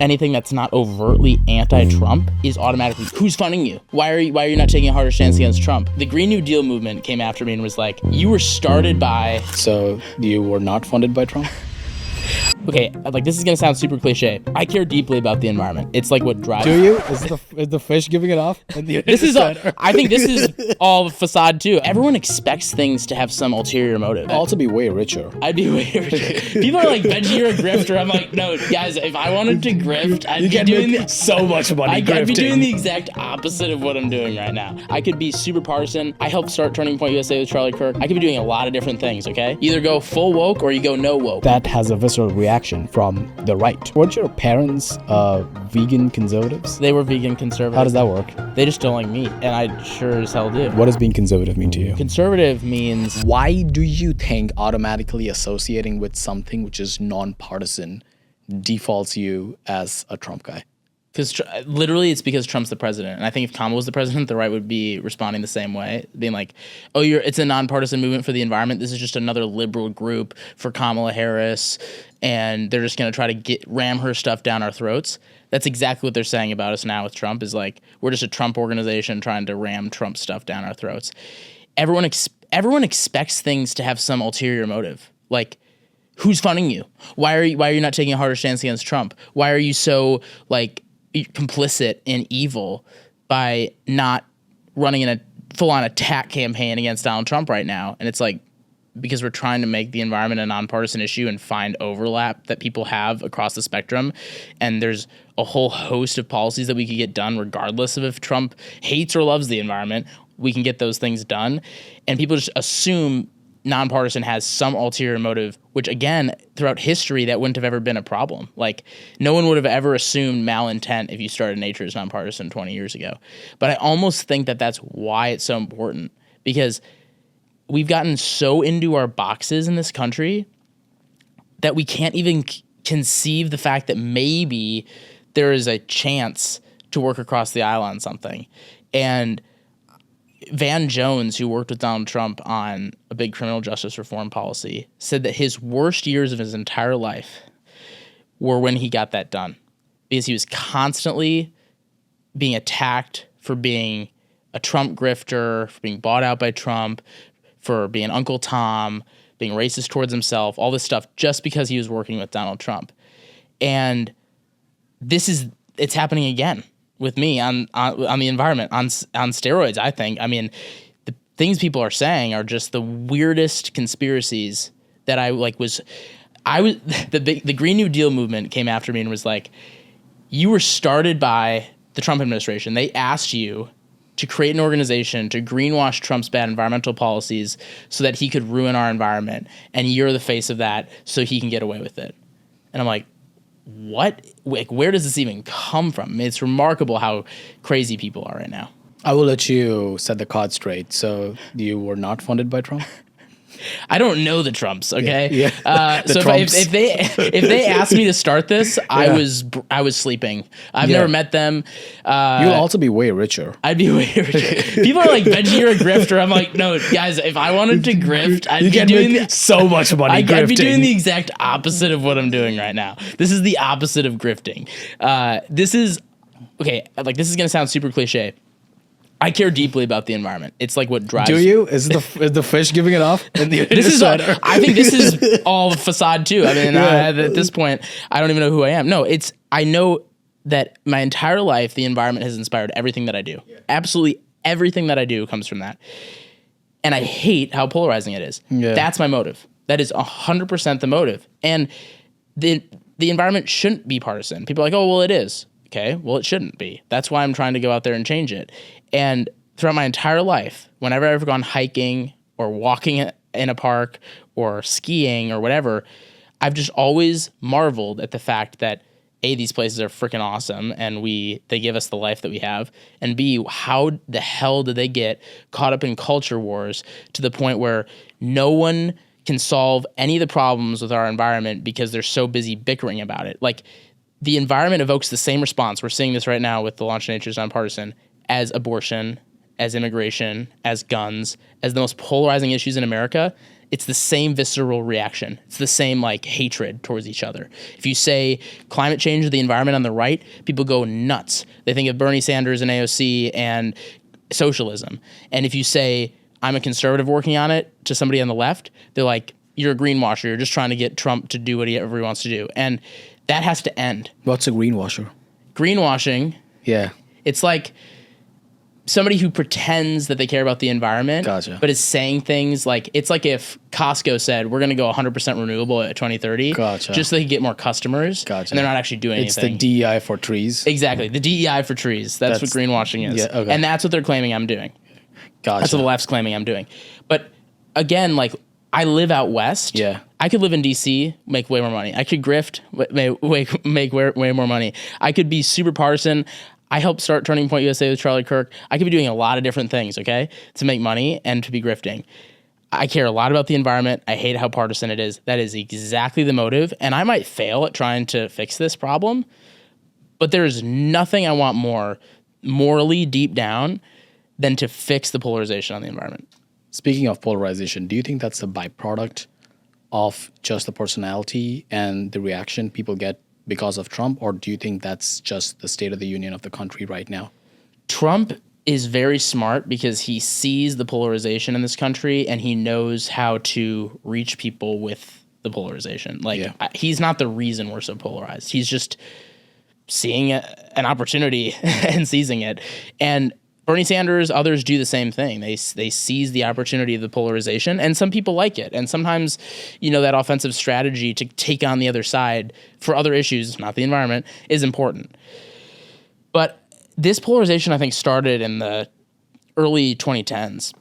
anything that's not overtly anti-Trump is automatically, who's funding you? Why are you not taking a harder stance against Trump? The Green New Deal movement came after me and was like, you were started by... So you were not funded by Trump? Okay, like, this is gonna sound super cliche. I care deeply about the environment. It's like what drives... Do you? Is the fish giving it off? This is I think this is all facade too. Everyone expects things to have some ulterior motive. Also be way richer. I'd be way richer. People are like, Benji, you're a grifter. I'm like, no, guys, if I wanted to grift, I'd be doing so much money I'd be doing the exact opposite of what I'm doing right now. I could be super partisan. I helped start Turning Point USA with Charlie Kirk. I could be doing a lot of different things, okay? You either go full woke or you go no woke. That has a visceral reaction from the right. Weren't your parents vegan conservatives? They were vegan conservatives. How does that work? They just don't like meat, and I sure as hell do. What does being conservative mean to you? Conservative means... Why do you think automatically associating with something which is nonpartisan defaults you as a Trump guy? Because literally it's because Trump's the president. And I think if Kamala was the president, the right would be responding the same way, being like, oh, it's a nonpartisan movement for the environment. This is just another liberal group for Kamala Harris. And they're just going to try to ram her stuff down our throats. That's exactly what they're saying about us now with Trump, is like, we're just a Trump organization trying to ram Trump stuff down our throats. Everyone expects things to have some ulterior motive. Like, who's funding you? Why are you not taking a harder stance against Trump? Why are you so, like, complicit in evil by not running in a full-on attack campaign against Donald Trump right now? And it's like, because we're trying to make the environment a nonpartisan issue and find overlap that people have across the spectrum. And there's a whole host of policies that we could get done regardless of if Trump hates or loves the environment. We can get those things done. And people just assume nonpartisan has some ulterior motive, which again, throughout history, that wouldn't have ever been a problem. Like, no one would have ever assumed malintent if you started Nature's Nonpartisan 20 years ago. But I almost think that that's why it's so important, because we've gotten so into our boxes in this country that we can't even conceive the fact that maybe there is a chance to work across the aisle on something. And Van Jones, who worked with Donald Trump on a big criminal justice reform policy, said that his worst years of his entire life were when he got that done, because he was constantly being attacked for being a Trump grifter, for being bought out by Trump, for being Uncle Tom, being racist towards himself, all this stuff, just because he was working with Donald Trump. And it's happening again with me on the environment, on steroids, I think. I mean, the things people are saying are just the weirdest conspiracies that the Green New Deal movement came after me and was like, you were started by the Trump administration. They asked you to create an organization to greenwash Trump's bad environmental policies so that he could ruin our environment. And you're the face of that so he can get away with it. And I'm like, what? Like, where does this even come from? I mean, it's remarkable how crazy people are right now. I will let you set the cards straight. So you were not funded by Trump? I don't know the Trumps, okay? Yeah. So if they asked me to start this, I was sleeping. I've never met them. You'll also be way richer. I'd be way richer. People are like, Benji, you're a grifter. I'm like, no, guys, if I wanted to grift, I'd be doing so much money. I'd be doing the exact opposite of what I'm doing right now. This is the opposite of grifting. This is gonna sound super cliche. I care deeply about the environment. It's like what drives... Do you? Is the fish giving it off? I think this is all facade too. I mean, at this point, I don't even know who I am. No, I know that my entire life, the environment has inspired everything that I do. Yeah. Absolutely everything that I do comes from that. And I hate how polarizing it is. Yeah. That's my motive. That is 100% the motive. And the environment shouldn't be partisan. People are like, oh, well, it is. Okay, well, it shouldn't be. That's why I'm trying to go out there and change it. And throughout my entire life, whenever I've ever gone hiking or walking in a park or skiing or whatever, I've just always marveled at the fact that A, these places are freaking awesome and they give us the life that we have, and B, how the hell did they get caught up in culture wars to the point where no one can solve any of the problems with our environment because they're so busy bickering about it. Like, the environment evokes the same response. We're seeing this right now with the launch of Nature's Nonpartisan, as abortion, as immigration, as guns, as the most polarizing issues in America. It's the same visceral reaction. It's the same like hatred towards each other. If you say climate change or the environment on the right, people go nuts. They think of Bernie Sanders and AOC and socialism. And if you say, I'm a conservative working on it to somebody on the left, they're like, you're a greenwasher. You're just trying to get Trump to do whatever he wants to do. And that has to end. What's a greenwasher? Greenwashing. Yeah. It's like somebody who pretends that they care about the environment, Gotcha. but is saying things like, it's like if Costco said, we're going to go 100% renewable at 2030, Gotcha. just so they can get more customers, Gotcha. and they're not actually doing It's anything. the DEI for trees. Exactly, the DEI for trees. That's what greenwashing is. Yeah, okay. And that's what they're claiming I'm doing. Gotcha. That's what the left's claiming I'm doing. But again, like, I live out west. Yeah. I could live in DC, make way more money. I could grift, make way more money. I could be super partisan. I helped start Turning Point USA with Charlie Kirk. I could be doing a lot of different things, okay, to make money and to be grifting. I care a lot about the environment. I hate how partisan it is. That is exactly the motive. And I might fail at trying to fix this problem, but there is nothing I want more morally deep down than to fix the polarization on the environment. Speaking of polarization, do you think that's a byproduct of just the personality and the reaction people get because of Trump, or do you think that's just the state of the union of the country right now? Trump is very smart because he sees the polarization in this country and he knows how to reach people with the polarization. Like, he's not the reason we're so polarized. He's just seeing an opportunity and seizing it. And Bernie Sanders, others do the same thing. They seize the opportunity of the polarization, and some people like it. And sometimes, that offensive strategy to take on the other side for other issues, not the environment, is important. But this polarization, I think, started in the early 2010s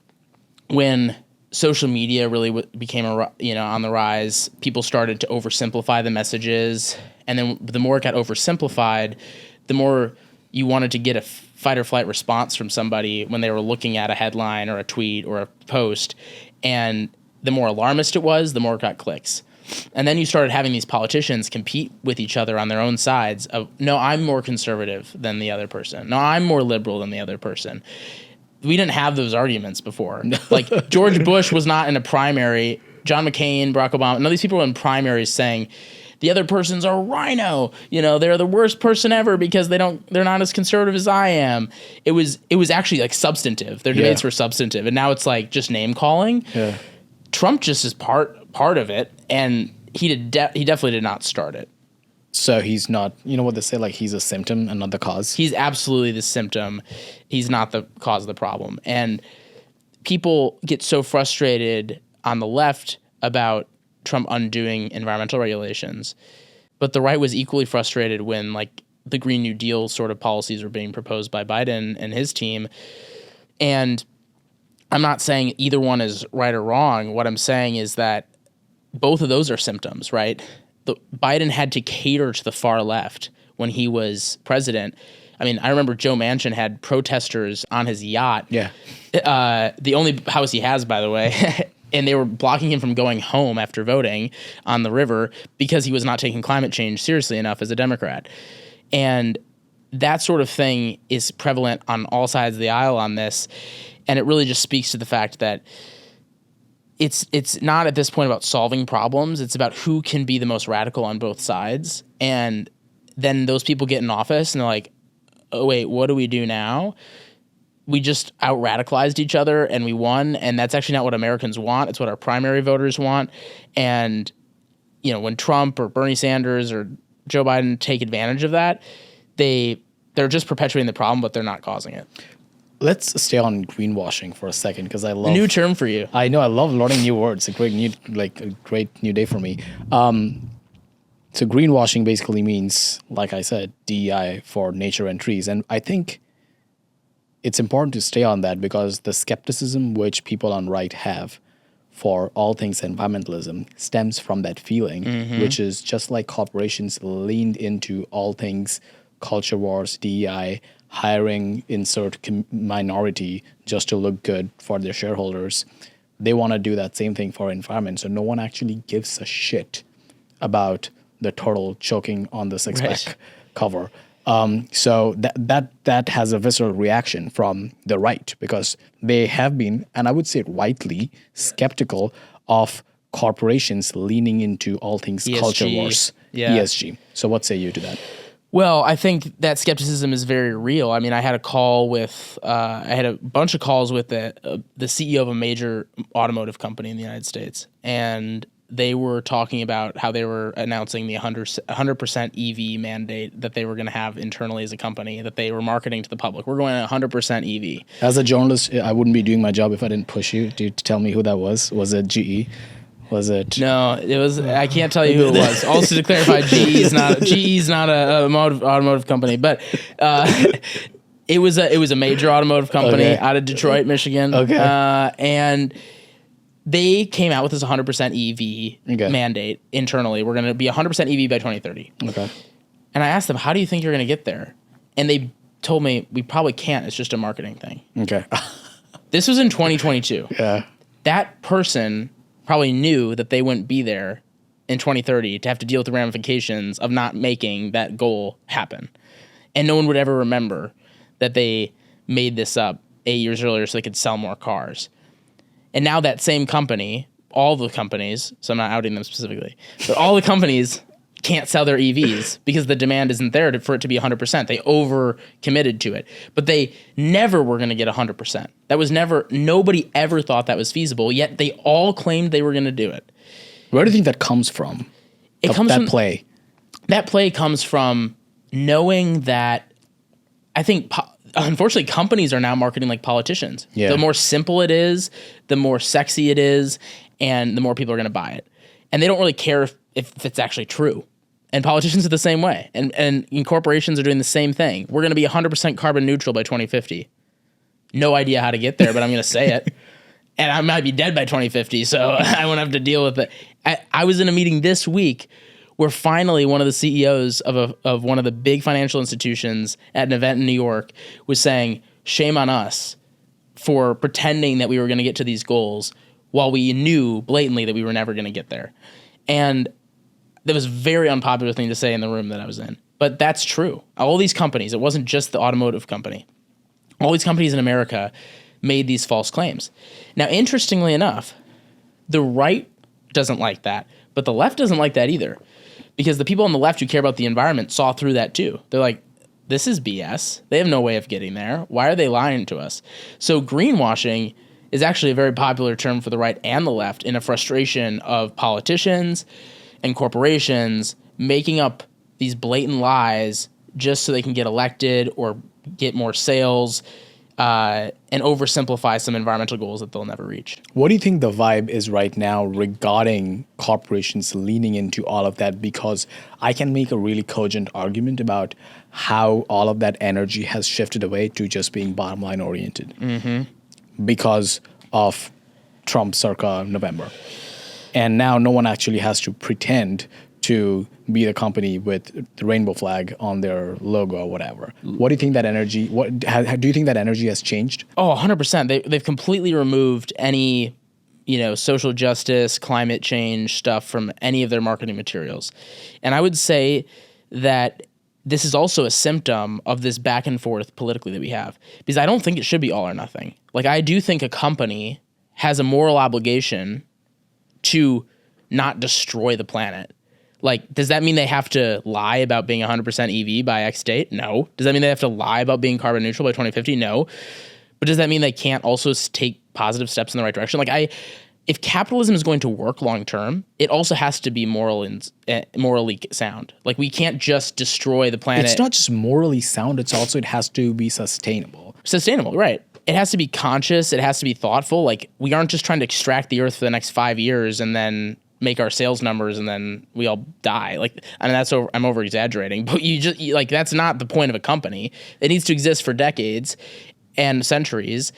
when social media really became on the rise. People started to oversimplify the messages, and then the more it got oversimplified, the more you wanted to get a fight or flight response from somebody when they were looking at a headline or a tweet or a post. And the more alarmist it was, the more it got clicks. And then you started having these politicians compete with each other on their own sides of, no, I'm more conservative than the other person. No, I'm more liberal than the other person. We didn't have those arguments before. Like, George Bush was not in a primary. John McCain, Barack Obama, none of these people were in primaries saying, the other person's a rhino. They're the worst person ever because they're not as conservative as I am. It was actually like substantive. Their debates were substantive, and now it's like just name calling. Yeah. Trump just is part of it, and he definitely did not start it. So he's not. You know what they say? Like, he's a symptom and not the cause. He's absolutely the symptom. He's not the cause of the problem. And people get so frustrated on the left about Trump undoing environmental regulations, but the right was equally frustrated when like the Green New Deal sort of policies were being proposed by Biden and his team. And I'm not saying either one is right or wrong. What I'm saying is that both of those are symptoms, right? Biden had to cater to the far left when he was president. I mean, I remember Joe Manchin had protesters on his yacht. Yeah. The only house he has, by the way. And they were blocking him from going home after voting on the river because he was not taking climate change seriously enough as a Democrat. And that sort of thing is prevalent on all sides of the aisle on this. And it really just speaks to the fact that it's not at this point about solving problems. It's about who can be the most radical on both sides. And then those people get in office and they're like, oh, wait, what do we do now? We just out-radicalized each other and we won, and that's actually not what Americans want. It's what our primary voters want. And, when Trump or Bernie Sanders or Joe Biden take advantage of that, they're just perpetuating the problem, but they're not causing it. Let's stay on greenwashing for a second, because I love... A new term for you. I know, I love learning new words. A great new day for me. So greenwashing basically means, like I said, DEI for nature and trees. And I think it's important to stay on that because the skepticism which people on right have for all things environmentalism stems from that feeling, which is just like corporations leaned into all things culture wars, DEI, hiring insert minority just to look good for their shareholders. They want to do that same thing for environment. So no one actually gives a shit about the turtle choking on the six-pack cover. So that has a visceral reaction from the right because they have been, and I would say rightly, skeptical of corporations leaning into all things ESG. culture wars, ESG. So what say you to that? Well, I think that skepticism is very real. I mean, I had a call with, I had a bunch of calls with the CEO of a major automotive company in the United States, and they were talking about how they were announcing the 100% EV mandate that they were going to have internally as a company that they were marketing to the public. We're going 100% EV. As a journalist, I wouldn't be doing my job if I didn't push you to tell me who that was. Was it GE? Was it? No, it was. I can't tell you who it was. Also, to clarify, GE's not a automotive company, but it was a major automotive company out of Detroit, Michigan. And they came out with this 100% EV mandate internally. We're going to be 100% EV by 2030. Okay. And I asked them, how do you think you're going to get there? And they told me, we probably can't. It's just a marketing thing. Okay. This was in 2022. Yeah. That person probably knew that they wouldn't be there in 2030 to have to deal with the ramifications of not making that goal happen. And no one would ever remember that they made this up 8 years earlier so they could sell more cars. And now that same company, all the companies, so I'm not outing them specifically, but all the companies can't sell their EVs because the demand isn't there for it to be 100%. They over committed to it, but they never were going to get 100%. That was nobody ever thought that was feasible, yet they all claimed they were going to do it. Where do you think that comes from? Play. That play comes from knowing that I think unfortunately, companies are now marketing like politicians. Yeah. The more simple it is, the more sexy it is, and the more people are going to buy it. And they don't really care if it's actually true. And politicians are the same way. And corporations are doing the same thing. We're going to be 100% carbon neutral by 2050. No idea how to get there, but I'm going to say it. And I might be dead by 2050, so I won't have to deal with it. I was in a meeting this week where finally one of the CEOs of one of the big financial institutions at an event in New York was saying, shame on us for pretending that we were going to get to these goals while we knew blatantly that we were never going to get there. And that was a very unpopular thing to say in the room that I was in. But that's true. All these companies, it wasn't just the automotive company. All these companies in America made these false claims. Now, interestingly enough, the right doesn't like that, but the left doesn't like that either. Because the people on the left who care about the environment saw through that too. They're like, this is BS. They have no way of getting there. Why are they lying to us? So greenwashing is actually a very popular term for the right and the left in a frustration of politicians and corporations making up these blatant lies just so they can get elected or get more sales and oversimplify some environmental goals that they'll never reach. What do you think the vibe is right now regarding corporations leaning into all of that? Because I can make a really cogent argument about how all of that energy has shifted away to just being bottom line oriented because of Trump circa November. And now no one actually has to pretend to be the company with the rainbow flag on their logo or whatever. What do you think that energy, do you think that energy has changed? Oh, 100%. They've completely removed any, social justice, climate change stuff from any of their marketing materials. And I would say that this is also a symptom of this back and forth politically that we have, because I don't think it should be all or nothing. Like, I do think a company has a moral obligation to not destroy the planet. Like, does that mean they have to lie about being 100% EV by X date? No. Does that mean they have to lie about being carbon neutral by 2050? No. But does that mean they can't also take positive steps in the right direction? Like, if capitalism is going to work long term, it also has to be morally sound. Like, we can't just destroy the planet. It's not just morally sound, it has to be sustainable. Sustainable, right. It has to be conscious, it has to be thoughtful. Like, we aren't just trying to extract the earth for the next 5 years and then make our sales numbers and then we all die. Like, I mean, I'm over exaggerating, but that's not the point of a company. It needs to exist for decades and centuries.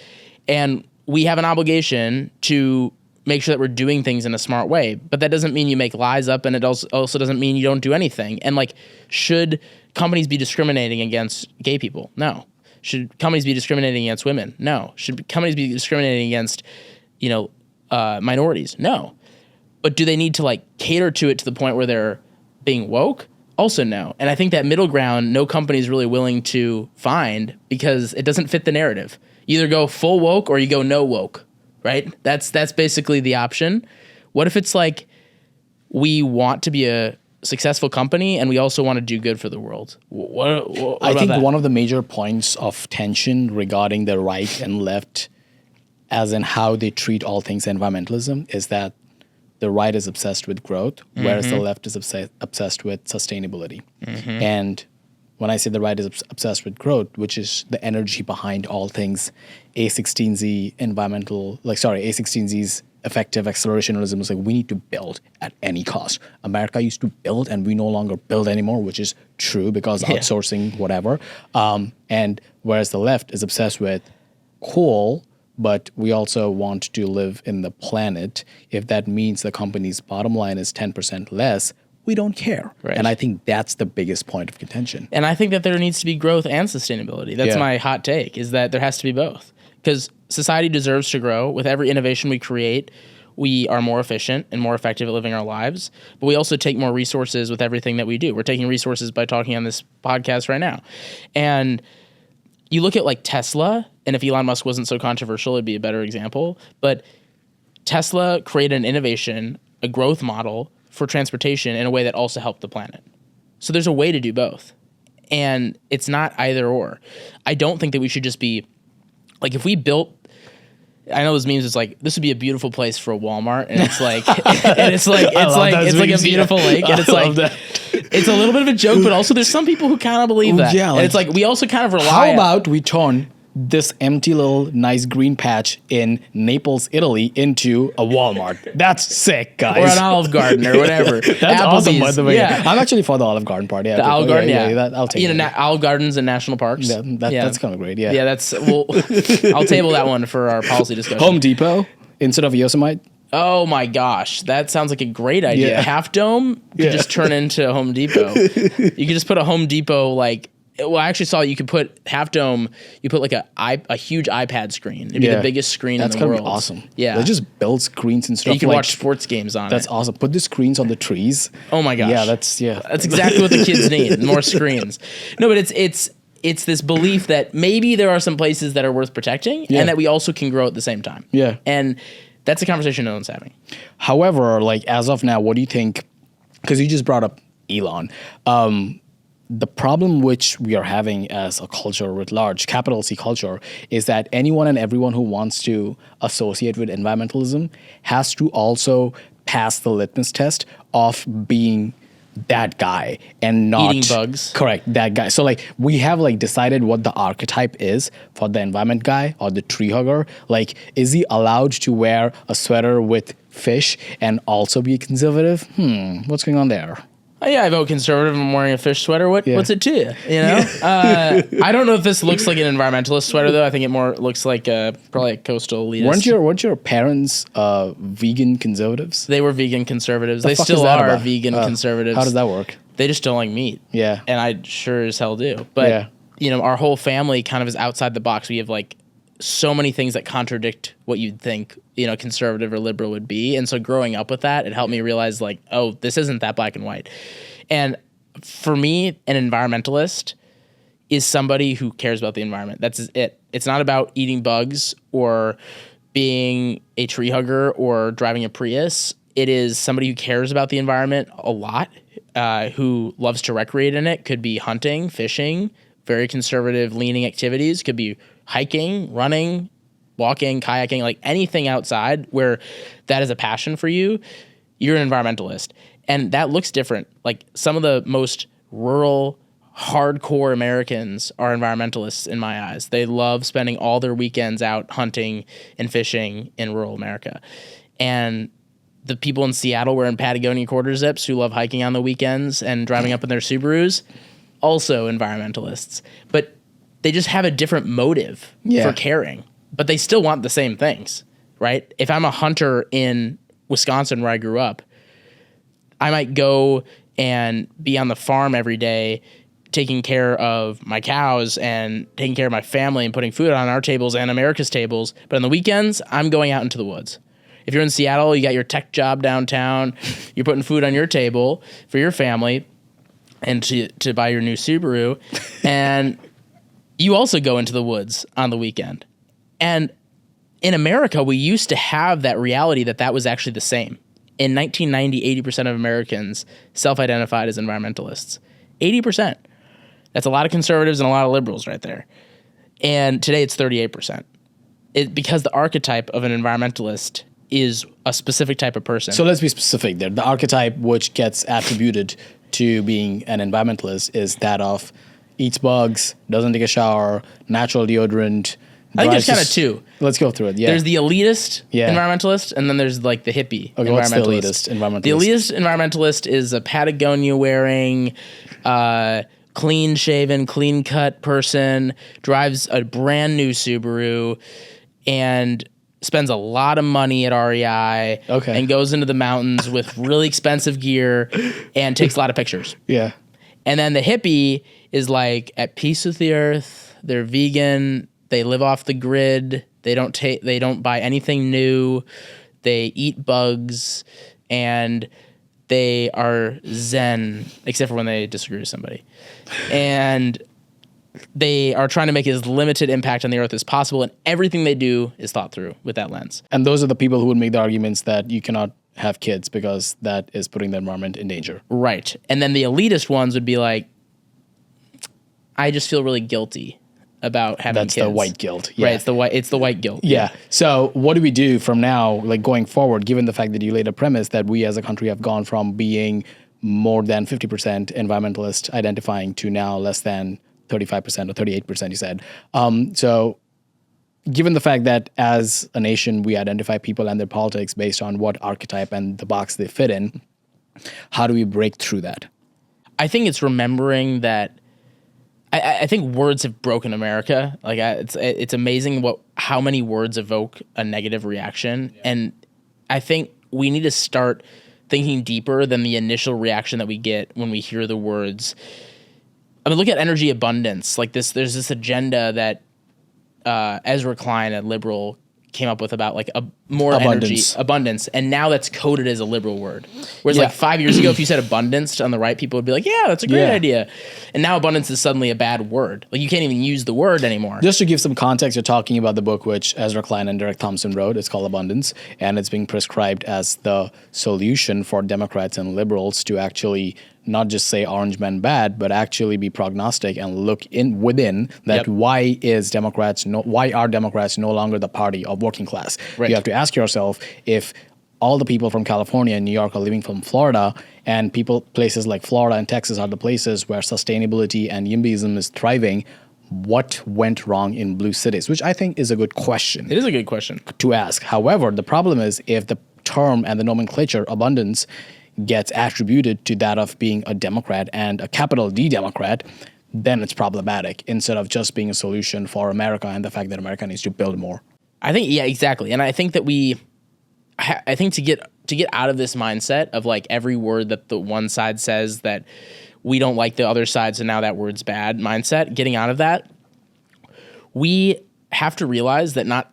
And we have an obligation to make sure that we're doing things in a smart way. But that doesn't mean you make lies up, and it also doesn't mean you don't do anything. And should companies be discriminating against gay people? No. Should companies be discriminating against women? No. Should companies be discriminating against, minorities? No. But do they need to cater to it to the point where they're being woke? Also no. And I think that middle ground, no company is really willing to find because it doesn't fit the narrative. You either go full woke or you go no woke, right? That's basically the option. What if it's like we want to be a successful company and we also want to do good for the world? What I think that? one of the major points of tension regarding the right and left, as in how they treat all things environmentalism, is that the right is obsessed with growth, whereas the left is obsessed with sustainability. And when I say the right is obsessed with growth, which is the energy behind all things A16Z A16Z's effective accelerationism is like, we need to build at any cost. America used to build and we no longer build anymore, which is true because outsourcing, whatever. And whereas the left is obsessed with cool, but we also want to live in the planet. If that means the company's bottom line is 10% less, we don't care. Right. And I think that's the biggest point of contention. And I think that there needs to be growth and sustainability. That's my hot take, is that there has to be both. Because society deserves to grow. With every innovation we create, we are more efficient and more effective at living our lives. But we also take more resources with everything that we do. We're taking resources by talking on this podcast right now. And you look at like Tesla, and if Elon Musk wasn't so controversial, it'd be a better example. But Tesla created an innovation, a growth model for transportation in a way that also helped the planet. So there's a way to do both. And it's not either or. I don't think that we should just be, like, if we built, I know those memes, it's like, this would be a beautiful place for a Walmart, and it's like, it's like a beautiful lake, and it's like, it's a little bit of a joke, but also there's some people who kind of believe that. Yeah, and it's like, we also kind of rely. How about we turn this empty little nice green patch in Naples, Italy into a Walmart? That's sick, guys. Or an Olive Garden or whatever. That's Applebee's, awesome, by the way. Yeah. I'm actually for the Olive Garden part. Yeah, the Olive Garden, I'll take it. Olive Gardens and national parks. Yeah, that's kind of great. Yeah, Yeah, I'll table that one for our policy discussion. Home Depot instead of Yosemite. Oh my gosh, that sounds like a great idea. Yeah. Half Dome could just turn into a Home Depot. You could just put a Home Depot, like, well, I actually saw you could put Half Dome, you put like a huge iPad screen. It'd be the biggest screen in the world. That's gonna be awesome. Yeah. They just build screens and stuff. And you can watch sports games on That's it. awesome. Put the screens on the trees. Oh my gosh. Yeah, that's exactly what the kids need. More screens. No, but it's this belief that maybe there are some places that are worth protecting and that we also can grow at the same time. Yeah. And that's a conversation no one's having. However, like, as of now, what do you think? Because you just brought up Elon. The problem which we are having as a culture writ large, capital C culture, is that anyone and everyone who wants to associate with environmentalism has to also pass the litmus test of being that guy and not eating bugs. Correct, that guy. So like we have like decided what the archetype is for the environment guy or the tree hugger. Like, is he allowed to wear a sweater with fish and also be conservative? What's going on there? Oh, yeah, I vote conservative. I'm wearing a fish sweater. What's it to you? You know, I don't know if this looks like an environmentalist sweater though. I think it more looks like probably a coastal elitist. Weren't your parents vegan conservatives? They were vegan conservatives. They still are vegan conservatives. How does that work? They just don't like meat. Yeah, and I sure as hell do. But you know, our whole family kind of is outside the box. We have like so many things that contradict what you'd think, you know, conservative or liberal would be. And so growing up with that, it helped me realize like, oh, this isn't that black and white. And for me, an environmentalist is somebody who cares about the environment. That's it. It's not about eating bugs or being a tree hugger or driving a Prius. It is somebody who cares about the environment a lot, who loves to recreate in it. Could be hunting, fishing, very conservative leaning activities. Could be hiking, running, walking, kayaking, like anything outside where that is a passion for you, you're an environmentalist. And that looks different. Like some of the most rural, hardcore Americans are environmentalists in my eyes. They love spending all their weekends out hunting and fishing in rural America. And the people in Seattle wearing Patagonia quarter zips who love hiking on the weekends and driving up in their Subarus, also environmentalists. But they just have a different motive for caring, but they still want the same things, right? If I'm a hunter in Wisconsin where I grew up, I might go and be on the farm every day taking care of my cows and taking care of my family and putting food on our tables and America's tables. But on the weekends, I'm going out into the woods. If you're in Seattle, you got your tech job downtown, you're putting food on your table for your family and to buy your new Subaru, and you also go into the woods on the weekend. And in America, we used to have that reality that was actually the same. in 1990, 80% of Americans self-identified as environmentalists. 80%. That's a lot of conservatives and a lot of liberals right there. And today it's 38%. Because the archetype of an environmentalist is a specific type of person. So let's be specific there. The archetype which gets attributed to being an environmentalist is that of eats bugs, doesn't take a shower, natural deodorant. I think there's kind of two. Let's go through it. Yeah. There's the elitist environmentalist, and then there's like the hippie environmentalist. What's the elitist environmentalist? The elitist environmentalist is a Patagonia wearing, clean shaven, clean cut person, drives a brand new Subaru, and spends a lot of money at REI, and goes into the mountains with really expensive gear and takes a lot of pictures. Yeah. And then the hippie is like at peace with the earth. They're vegan. They live off the grid. They don't buy anything new. They eat bugs, and they are zen, except for when they disagree with somebody. And they are trying to make as limited impact on the earth as possible, and everything they do is thought through with that lens. And those are the people who would make the arguments that you cannot have kids because that is putting the environment in danger. Right. And then the elitist ones would be like, I just feel really guilty about having kids. That's the white guilt. Yeah. Right, it's the white guilt. Yeah. So what do we do from now, like going forward, given the fact that you laid a premise that we as a country have gone from being more than 50% environmentalist identifying to now less than 35% or 38%, you said. So given the fact that as a nation, we identify people and their politics based on what archetype and the box they fit in, how do we break through that? I think it's remembering that I think words have broken America. Like it's amazing how many words evoke a negative reaction, and I think we need to start thinking deeper than the initial reaction that we get when we hear the words. I mean, look at energy abundance. Like this, there's this agenda that Ezra Klein, a liberal, came up with about like a more abundance, and now that's coded as a liberal word. Whereas like 5 years ago, if you said abundance on the right, people would be like, yeah, that's a great idea. And now abundance is suddenly a bad word. Like you can't even use the word anymore. Just to give some context, you're talking about the book which Ezra Klein and Derek Thompson wrote. It's called Abundance, and it's being prescribed as the solution for Democrats and liberals to actually not just say orange men bad, but actually be prognostic and look within that. Why are Democrats no longer the party of working class? Right. You have to ask yourself, if all the people from California and New York are living from Florida, and places like Florida and Texas are the places where sustainability and YIMBYism is thriving, what went wrong in blue cities? Which I think is a good question. It is a good question to ask. However, the problem is if the term and the nomenclature abundance gets attributed to that of being a Democrat and a capital D Democrat, then it's problematic instead of just being a solution for America and the fact that America needs to build more. I think, yeah, exactly. And I think that I think to get out of this mindset of like every word that the one side says that we don't like the other side, so now that word's bad mindset, getting out of that, we have to realize that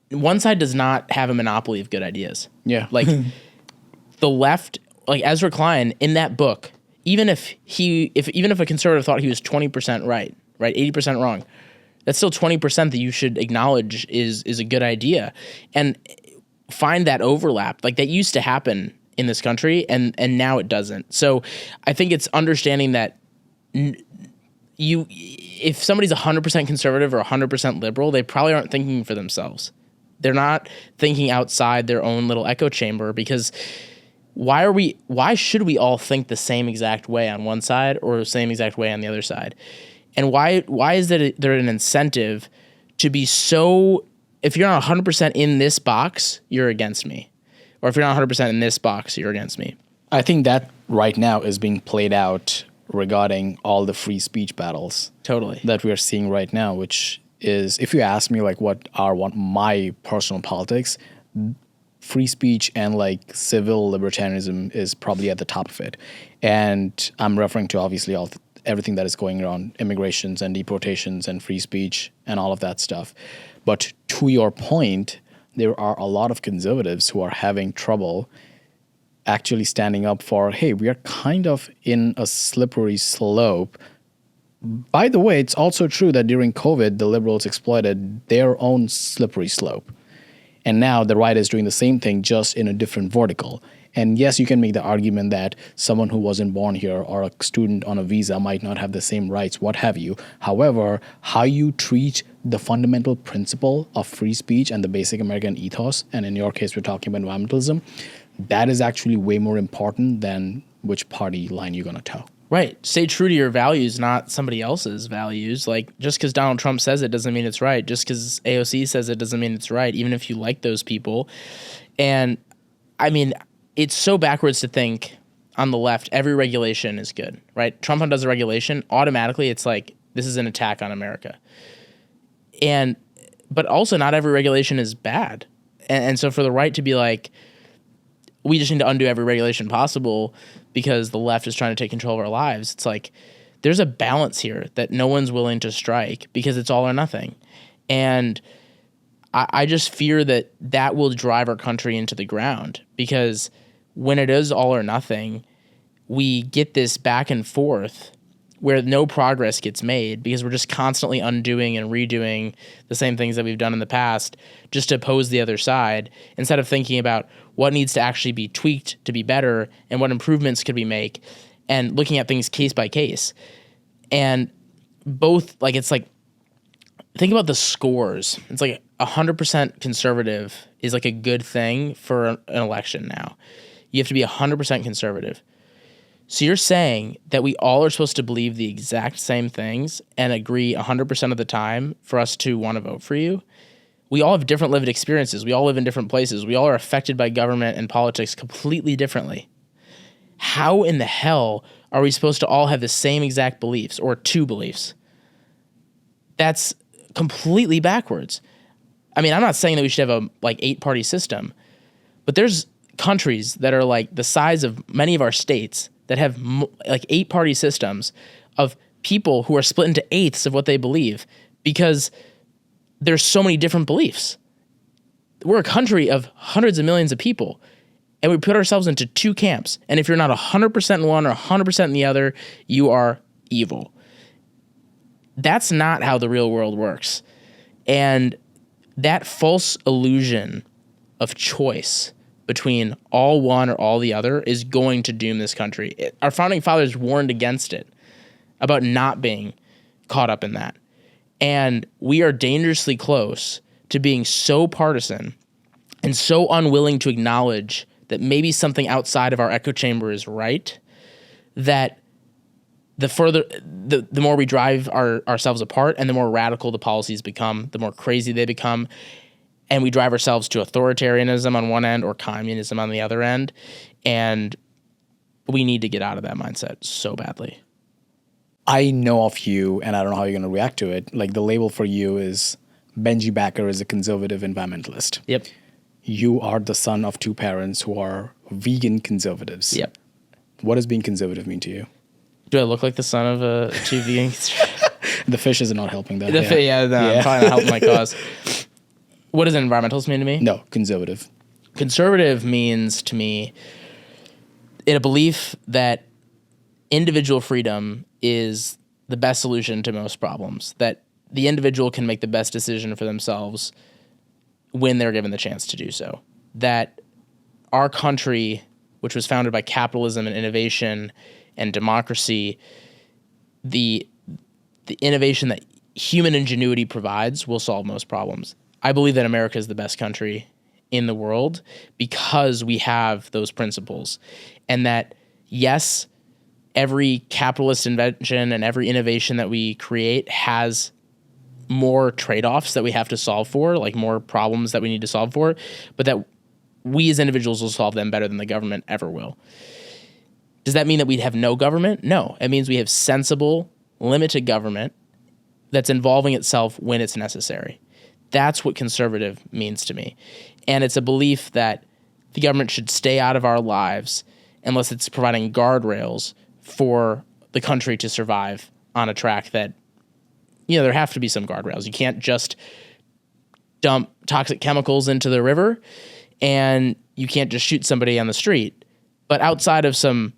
one side does not have a monopoly of good ideas. Yeah. Like the left, like Ezra Klein in that book, even if a conservative thought he was 20% right, 80% wrong, that's still 20% that you should acknowledge is a good idea, and find that overlap. Like that used to happen in this country, and now it doesn't. So I think it's understanding that if somebody's 100% conservative or 100% liberal, they probably aren't thinking for themselves. They're not thinking outside their own little echo chamber, because why should we all think the same exact way on one side or the same exact way on the other side? And why is there an incentive to be so, if you're not 100% in this box, you're against me. Or if you're not 100% in this box, you're against me. I think that right now is being played out regarding all the free speech battles. Totally. That we are seeing right now, which is, if you ask me like what are my personal politics, free speech and like civil libertarianism is probably at the top of it. And I'm referring to obviously everything that is going around immigrations and deportations and free speech and all of that stuff. But to your point, there are a lot of conservatives who are having trouble actually standing up for, hey, we are kind of in a slippery slope. By the way, it's also true that during COVID, the liberals exploited their own slippery slope. And now the right is doing the same thing, just in a different vertical. And yes, you can make the argument that someone who wasn't born here or a student on a visa might not have the same rights, what have you. However, how you treat the fundamental principle of free speech and the basic American ethos, and in your case, we're talking about environmentalism, that is actually way more important than which party line you're going to toe. Right. Stay true to your values, not somebody else's values. Like, just because Donald Trump says it doesn't mean it's right. Just because AOC says it doesn't mean it's right, even if you like those people. And, I mean, it's so backwards to think on the left every regulation is good, right? Trump does a regulation, automatically it's like, this is an attack on America. But also not every regulation is bad. And so for the right to be like, we just need to undo every regulation possible because the left is trying to take control of our lives. It's like, there's a balance here that no one's willing to strike because it's all or nothing. And I just fear that that will drive our country into the ground, because when it is all or nothing, we get this back and forth where no progress gets made because we're just constantly undoing and redoing the same things that we've done in the past just to oppose the other side, instead of thinking about what needs to actually be tweaked to be better and what improvements could we make, and looking at things case by case. And both, like, it's like, think about the scores. It's like 100% conservative is like a good thing for an election now. You have to be 100% conservative. So you're saying that we all are supposed to believe the exact same things and agree 100% of the time for us to want to vote for you? We all have different lived experiences. We all live in different places. We all are affected by government and politics completely differently. How in the hell are we supposed to all have the same exact beliefs or two beliefs? That's completely backwards. I mean, I'm not saying that we should have a 8-party system, but there's countries that are like the size of many of our states that have 8-party systems of people who are split into eighths of what they believe because there's so many different beliefs. We're a country of hundreds of millions of people, and we put ourselves into two camps. And if you're not 100% in one or 100% in the other, you are evil. That's not how the real world works. And that false illusion of choice between all one or all the other is going to doom this country. Our founding fathers warned against it, about not being caught up in that. And we are dangerously close to being so partisan and so unwilling to acknowledge that maybe something outside of our echo chamber is right, that the more we drive ourselves apart and the more radical the policies become, the more crazy they become. And we drive ourselves to authoritarianism on one end or communism on the other end. And we need to get out of that mindset so badly. I know of you, and I don't know how you're going to react to it. Like, the label for you is Benji Backer is a conservative environmentalist. Yep. You are the son of two parents who are vegan conservatives. Yep. What does being conservative mean to you? Do I look like the son of two vegans? The fish is not helping that. I'm probably not helping my cause. What does an environmentalist mean to me? No, conservative. Conservative means to me a belief that individual freedom is the best solution to most problems, that the individual can make the best decision for themselves when they're given the chance to do so, that our country, which was founded by capitalism and innovation and democracy, the innovation that human ingenuity provides will solve most problems. I believe that America is the best country in the world because we have those principles, and that, yes, every capitalist invention and every innovation that we create has more trade-offs that we have to solve for, like more problems that we need to solve for, but that we as individuals will solve them better than the government ever will. Does that mean that we'd have no government? No. It means we have sensible, limited government that's involving itself when it's necessary. That's what conservative means to me. And it's a belief that the government should stay out of our lives unless it's providing guardrails for the country to survive on a track that, there have to be some guardrails. You can't just dump toxic chemicals into the river, and you can't just shoot somebody on the street. But outside of some,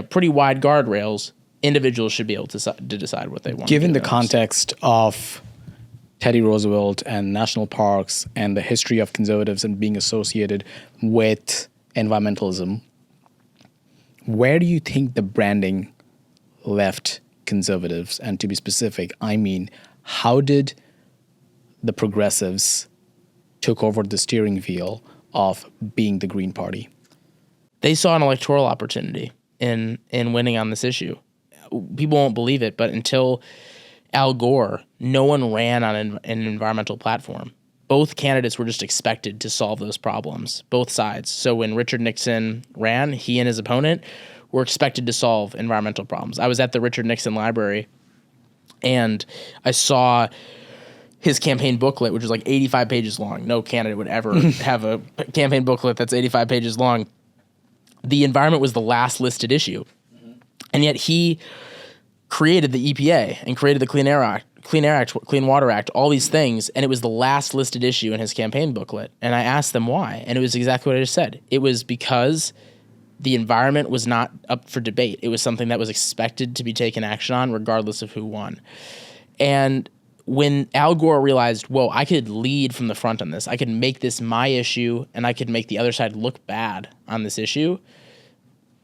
pretty wide guardrails, individuals should be able to decide what they want. Given the context of Teddy Roosevelt and national parks and the history of conservatives and being associated with environmentalism, where do you think the branding left conservatives? And to be specific, I mean, how did the progressives took over the steering wheel of being the Green Party? They saw an electoral opportunity in winning on this issue. People won't believe it, but until Al Gore, no one ran on an environmental platform. Both candidates were just expected to solve those problems, both sides. So when Richard Nixon ran, he and his opponent were expected to solve environmental problems. I was at the Richard Nixon Library, and I saw his campaign booklet, which was like 85 pages long. No candidate would ever have a campaign booklet that's 85 pages long. The environment was the last listed issue. And yet he created the EPA and created the Clean Air Act, Clean Water Act, all these things, and it was the last listed issue in his campaign booklet. And I asked them why, and it was exactly what I just said. It was because the environment was not up for debate. It was something that was expected to be taken action on regardless of who won. And when Al Gore realized, whoa, I could lead from the front on this, I could make this my issue, and I could make the other side look bad on this issue,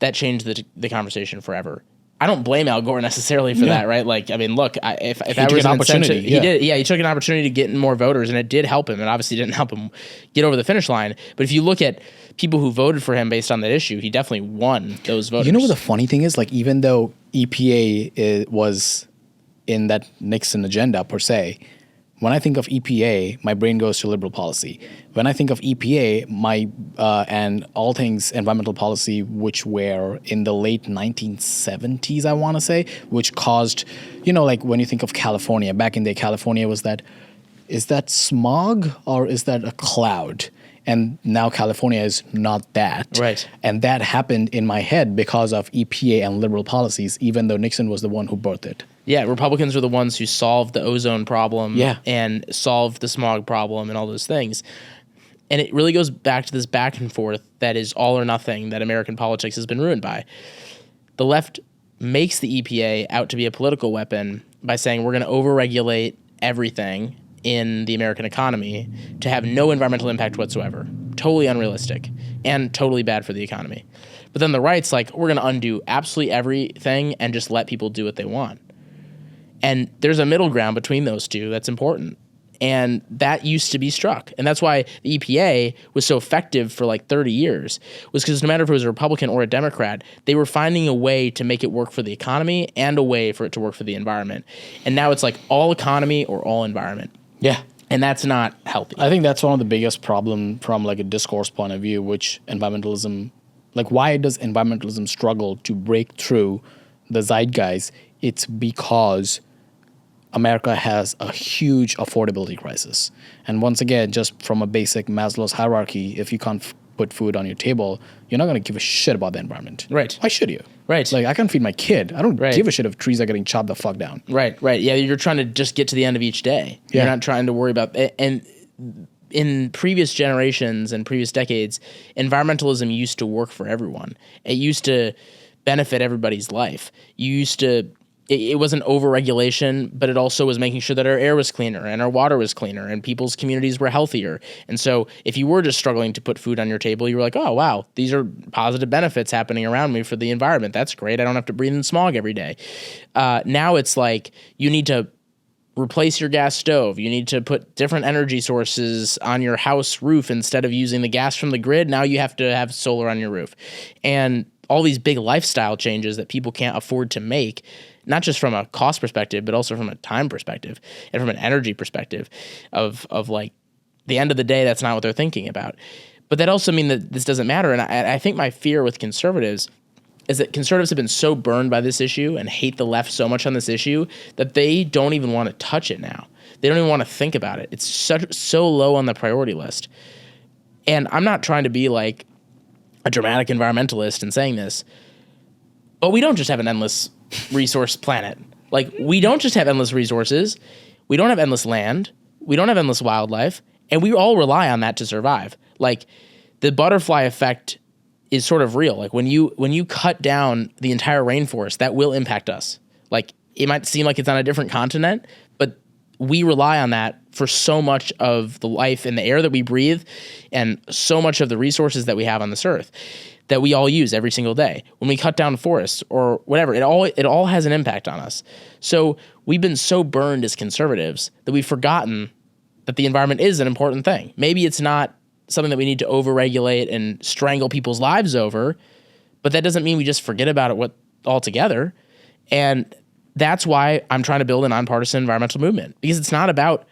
that changed the conversation forever. I don't blame Al Gore necessarily for that, right? Like, I mean, look, if that was an opportunity, he took an opportunity to get in more voters, and it did help him. It obviously didn't help him get over the finish line. But if you look at people who voted for him based on that issue, he definitely won those voters. You know what the funny thing is? Like, even though EPA was in that Nixon agenda per se, when I think of EPA, my brain goes to liberal policy. When I think of EPA, and all things environmental policy, which were in the late 1970s, I want to say, which caused, like when you think of California, back in the day, California was is that smog or is that a cloud? And now California is not that. Right. And that happened in my head because of EPA and liberal policies, even though Nixon was the one who birthed it. Yeah, Republicans are the ones who solved the ozone problem and solved the smog problem and all those things. And it really goes back to this back and forth that is all or nothing that American politics has been ruined by. The left makes the EPA out to be a political weapon by saying we're going to overregulate everything in the American economy to have no environmental impact whatsoever. Totally unrealistic and totally bad for the economy. But then the right's like, we're going to undo absolutely everything and just let people do what they want. And there's a middle ground between those two that's important. And that used to be struck. And that's why the EPA was so effective for like 30 years, was because no matter if it was a Republican or a Democrat, they were finding a way to make it work for the economy and a way for it to work for the environment. And now it's like all economy or all environment. Yeah. And that's not healthy. I think that's one of the biggest problem from like a discourse point of view, which environmentalism, like why does environmentalism struggle to break through the zeitgeist? It's because America has a huge affordability crisis. And once again, just from a basic Maslow's hierarchy, if you can't put food on your table, you're not going to give a shit about the environment. Right. Why should you? Right. Like, I can't feed my kid. I don't give a shit if trees are getting chopped the fuck down. Right. Yeah, you're trying to just get to the end of each day. You're not trying to worry about it. And in previous generations and previous decades, environmentalism used to work for everyone. It used to benefit everybody's life. It wasn't overregulation, but it also was making sure that our air was cleaner and our water was cleaner and people's communities were healthier. And so if you were just struggling to put food on your table, you were like, oh, wow, these are positive benefits happening around me for the environment. That's great. I don't have to breathe in smog every day. Now it's like you need to replace your gas stove. You need to put different energy sources on your house roof instead of using the gas from the grid. Now you have to have solar on your roof. And all these big lifestyle changes that people can't afford to make, not just from a cost perspective, but also from a time perspective and from an energy perspective of like the end of the day, that's not what they're thinking about. But that also means that this doesn't matter. And I think my fear with conservatives is that conservatives have been so burned by this issue and hate the left so much on this issue that they don't even want to touch it now. They don't even want to think about it. It's so low on the priority list. And I'm not trying to be like a dramatic environmentalist in saying this, but we don't just have an endless resource planet. Like, we don't just have endless resources. We don't have endless land. We don't have endless wildlife. And we all rely on that to survive. Like, the butterfly effect is sort of real. Like, when you cut down the entire rainforest, that will impact us. Like, it might seem like it's on a different continent, but we rely on that for so much of the life and the air that we breathe and so much of the resources that we have on this earth that we all use every single day. When we cut down forests or whatever, it all has an impact on us. So we've been so burned as conservatives that we've forgotten that the environment is an important thing. Maybe it's not something that we need to overregulate and strangle people's lives over, but that doesn't mean we just forget about it altogether. And that's why I'm trying to build a nonpartisan environmental movement, because it's not about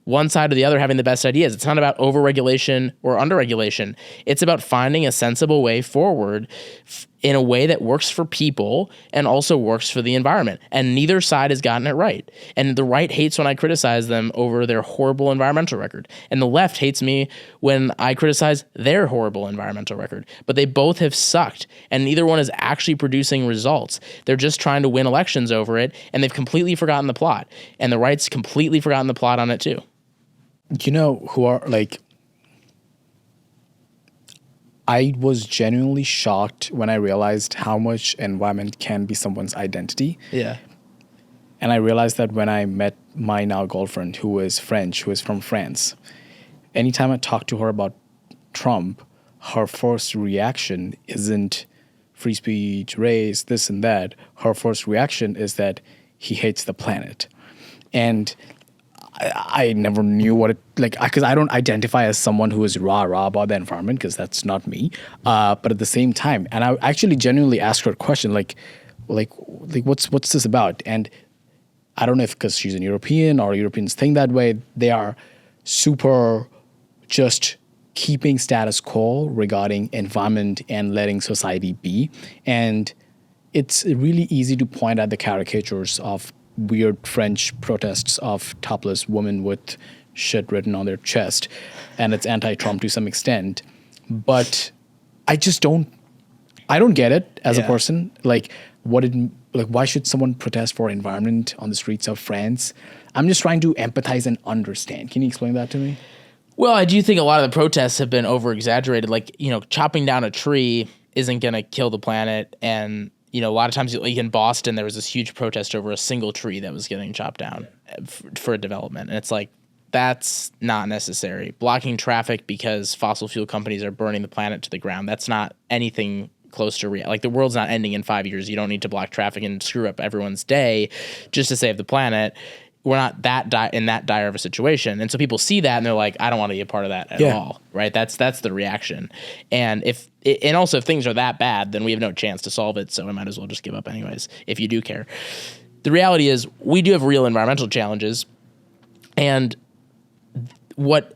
one side or the other having the best ideas. It's not about overregulation or underregulation. It's about finding a sensible way forward in a way that works for people and also works for the environment. And neither side has gotten it right. And the right hates when I criticize them over their horrible environmental record. And the left hates me when I criticize their horrible environmental record. But they both have sucked, and neither one is actually producing results. They're just trying to win elections over it, and they've completely forgotten the plot. And the right's completely forgotten the plot on it too. You know who are like, I was genuinely shocked when I realized how much environment can be someone's identity. Yeah. And I realized that when I met my now girlfriend, who is French, who is from France, anytime I talk to her about Trump, her first reaction isn't free speech, race, this and that. Her first reaction is that he hates the planet. And I never knew what it, like, because I don't identify as someone who is rah-rah about the environment, because that's not me. But at the same time, and I actually genuinely asked her a question, like what's this about? And I don't know if because she's an European or Europeans think that way, they are super just keeping status quo regarding environment and letting society be. And it's really easy to point at the caricatures of weird French protests of topless women with shit written on their chest, and it's anti-Trump to some extent. But I don't get it as a person. Like, why should someone protest for environment on the streets of France? I'm just trying to empathize and understand. Can you explain that to me? Well, I do think a lot of the protests have been over-exaggerated. Like, chopping down a tree isn't going to kill the planet. And, a lot of times, like in Boston, there was this huge protest over a single tree that was getting chopped down for a development. And it's like, that's not necessary. Blocking traffic because fossil fuel companies are burning the planet to the ground, that's not anything close to real. Like, the world's not ending in 5 years. You don't need to block traffic and screw up everyone's day just to save the planet. We're not in that dire of a situation. And so people see that and they're like, I don't want to be a part of that at all. Right. That's the reaction. And also if things are that bad, then we have no chance to solve it. So I might as well just give up anyways, if you do care. The reality is we do have real environmental challenges. And what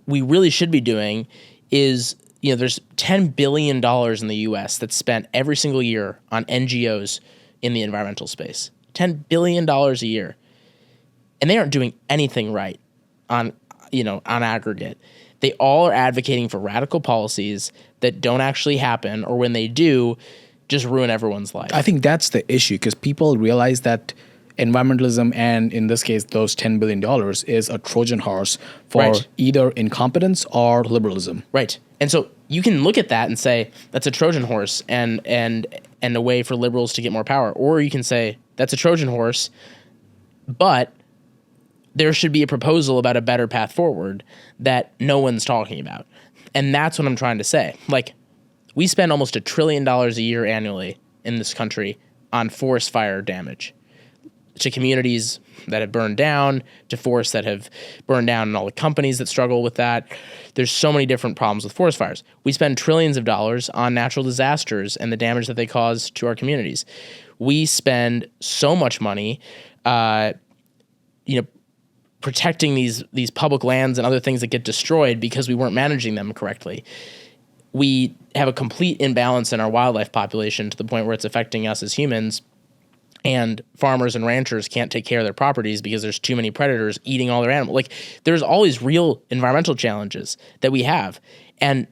we really should be doing is, there's $10 billion in the US that's spent every single year on NGOs in the environmental space. $10 billion a year. And they aren't doing anything right on aggregate. They all are advocating for radical policies that don't actually happen, or when they do, just ruin everyone's life. I think that's the issue, because people realize that environmentalism, and in this case, those $10 billion is a Trojan horse for either incompetence or liberalism. Right. And so you can look at that and say, that's a Trojan horse and a way for liberals to get more power. Or you can say, that's a Trojan horse, but there should be a proposal about a better path forward that no one's talking about. And that's what I'm trying to say. Like, we spend almost $1 trillion a year annually in this country on forest fire damage to communities that have burned down, to forests that have burned down, and all the companies that struggle with that. There's so many different problems with forest fires. We spend trillions of dollars on natural disasters and the damage that they cause to our communities. We spend so much money, protecting these public lands and other things that get destroyed because we weren't managing them correctly. We have a complete imbalance in our wildlife population to the point where it's affecting us as humans, and farmers and ranchers can't take care of their properties because there's too many predators eating all their animals. Like, there's all these real environmental challenges that we have, and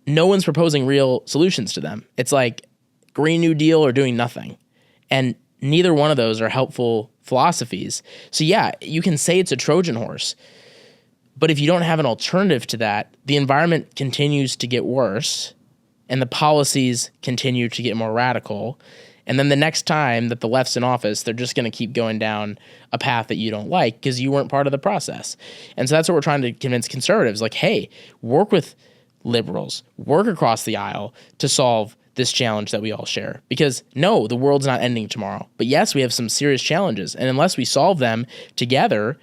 no one's proposing real solutions to them. It's like Green New Deal or doing nothing. And neither one of those are helpful philosophies. So yeah, you can say it's a Trojan horse, but if you don't have an alternative to that, the environment continues to get worse and the policies continue to get more radical. And then the next time that the left's in office, they're just going to keep going down a path that you don't like because you weren't part of the process. And so that's what we're trying to convince conservatives. Like, hey, work with liberals, work across the aisle to solve this challenge that we all share. Because no, the world's not ending tomorrow. But yes, we have some serious challenges. And unless we solve them together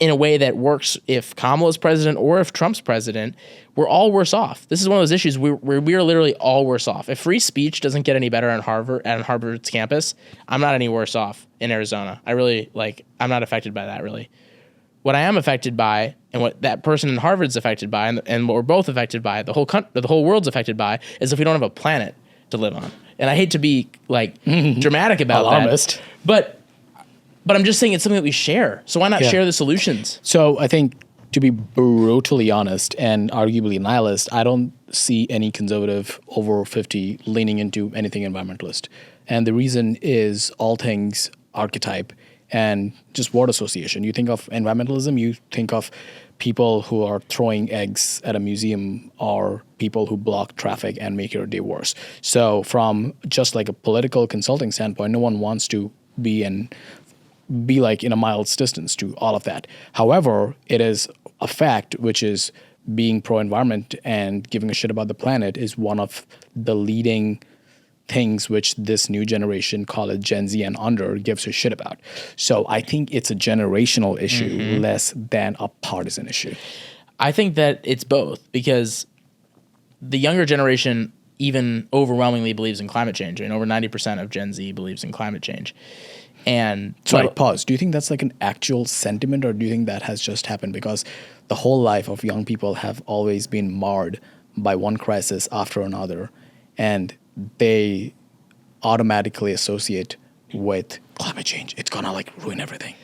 in a way that works, if Kamala's president or if Trump's president, we're all worse off. This is one of those issues where we are literally all worse off. If free speech doesn't get any better on Harvard's campus, I'm not any worse off in Arizona. I'm not affected by that, really. What I am affected by, and what that person in Harvard's affected by, and what we're both affected by, the whole world's affected by, is if we don't have a planet to live on. And I hate to be dramatic about Alarmist. that, but I'm just saying it's something that we share. So why not share the solutions? So I think, to be brutally honest and arguably nihilist, I don't see any conservative over 50 leaning into anything environmentalist. And the reason is all things archetype and just word association. You think of environmentalism, you think of people who are throwing eggs at a museum or people who block traffic and make your day worse. So from just like a political consulting standpoint, no one wants to be in a miles distance to all of that. However, it is a fact, which is being pro-environment and giving a shit about the planet is one of the leading things which this new generation, call it Gen Z and under, gives a shit about. So I think it's a generational issue less than a partisan issue. I think that it's both, because the younger generation even overwhelmingly believes in climate change. I mean, over 90% of Gen Z believes in climate change. And sorry, pause. Do you think that's like an actual sentiment, or do you think that has just happened because the whole life of young people have always been marred by one crisis after another, and they automatically associate with climate change? It's gonna ruin everything.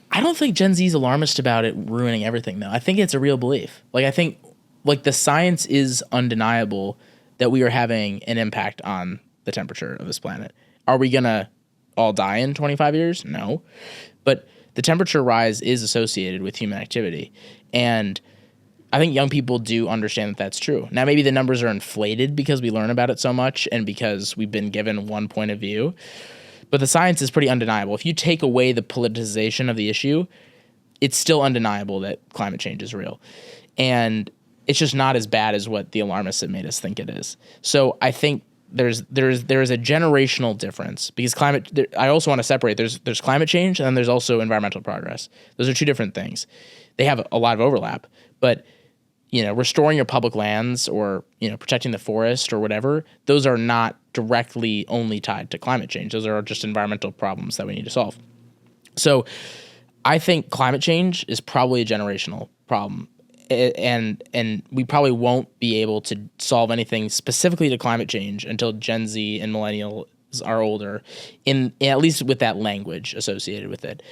I don't think Gen Z is alarmist about it ruining everything, though. I think it's a real belief. I think the science is undeniable that we are having an impact on the temperature of this planet. Are we gonna all die in 25 years? No. But the temperature rise is associated with human activity. And I think young people do understand that that's true. Now, maybe the numbers are inflated because we learn about it so much and because we've been given one point of view. But the science is pretty undeniable. If you take away the politicization of the issue, it's still undeniable that climate change is real. And it's just not as bad as what the alarmists have made us think it is. So I think there's a generational difference, because I also want to separate. There's climate change and then there's also environmental progress. Those are two different things. They have a lot of overlap, but restoring your public lands or protecting the forest or whatever, those are not directly only tied to climate change. Those are just environmental problems that we need to solve. So I think climate change is probably a generational problem. And we probably won't be able to solve anything specifically to climate change until Gen Z and millennials are older, at least with that language associated with it.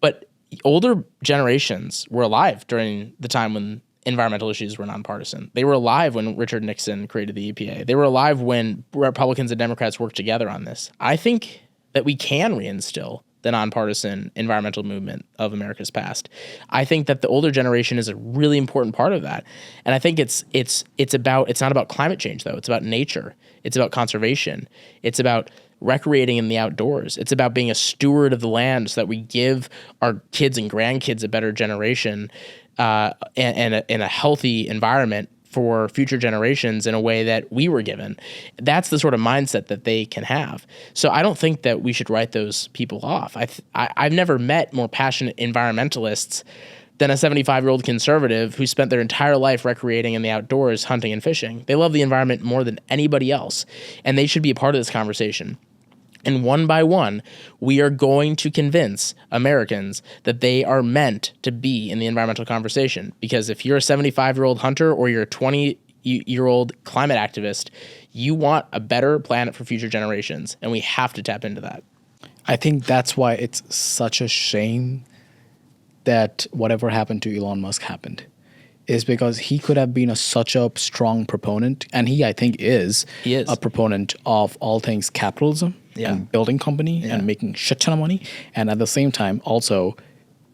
But older generations were alive during the time when environmental issues were nonpartisan. They were alive when Richard Nixon created the EPA. They were alive when Republicans and Democrats worked together on this. I think that we can reinstill the nonpartisan environmental movement of America's past. I think that the older generation is a really important part of that. And I think it's not about climate change, though. It's about nature. It's about conservation. It's about recreating in the outdoors. It's about being a steward of the land so that we give our kids and grandkids a better generation and a healthy environment for future generations in a way that we were given. That's the sort of mindset that they can have. So I don't think that we should write those people off. I've never met more passionate environmentalists than a 75-year-old conservative who spent their entire life recreating in the outdoors, hunting and fishing. They love the environment more than anybody else, and they should be a part of this conversation. And one by one, we are going to convince Americans that they are meant to be in the environmental conversation. Because if you're a 75-year-old hunter or you're a 20-year-old climate activist, you want a better planet for future generations, and we have to tap into that. I think that's why it's such a shame that whatever happened to Elon Musk happened, is because he could have been such a strong proponent, and I think is a proponent of all things capitalism and building company and making shit ton of money, and at the same time also